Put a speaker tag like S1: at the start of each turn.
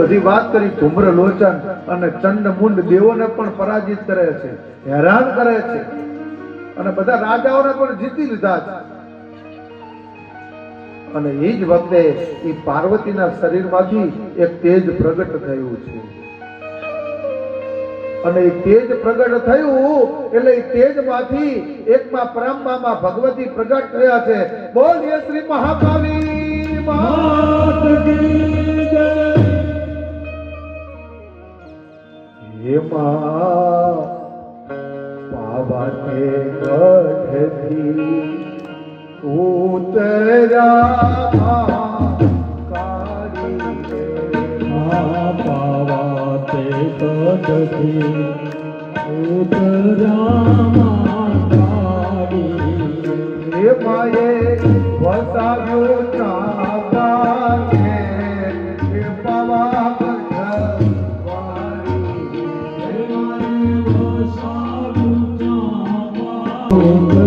S1: બધી વાત કરી ધૂમ્ર લોચન અને ચંડ મુંડ દેવોને પણ પરાજિત કરે છે, હેરાન કરે છે અને બધા રાજાઓને પણ જીતી લીધા છે. અને એ જ વખતે એ પાર્વતીના શરીરમાંથી એક તેજ પ્રગટ થયું છે અને એ તેજ પ્રગટ થયું એટલે એ તેજમાંથી એકમાં પરમાત્મા ભગવતી પ્રગટ થયા છે. બોલીએ શ્રી મહાકાલી માત કી જય. એમાં પાવાને ગઢથી ઉતર્યા
S2: પાવાતે ગઢથી ઉતર્યા
S1: એ માએ વસાવ્યું ચાકાને એ પાવા
S2: ગઢ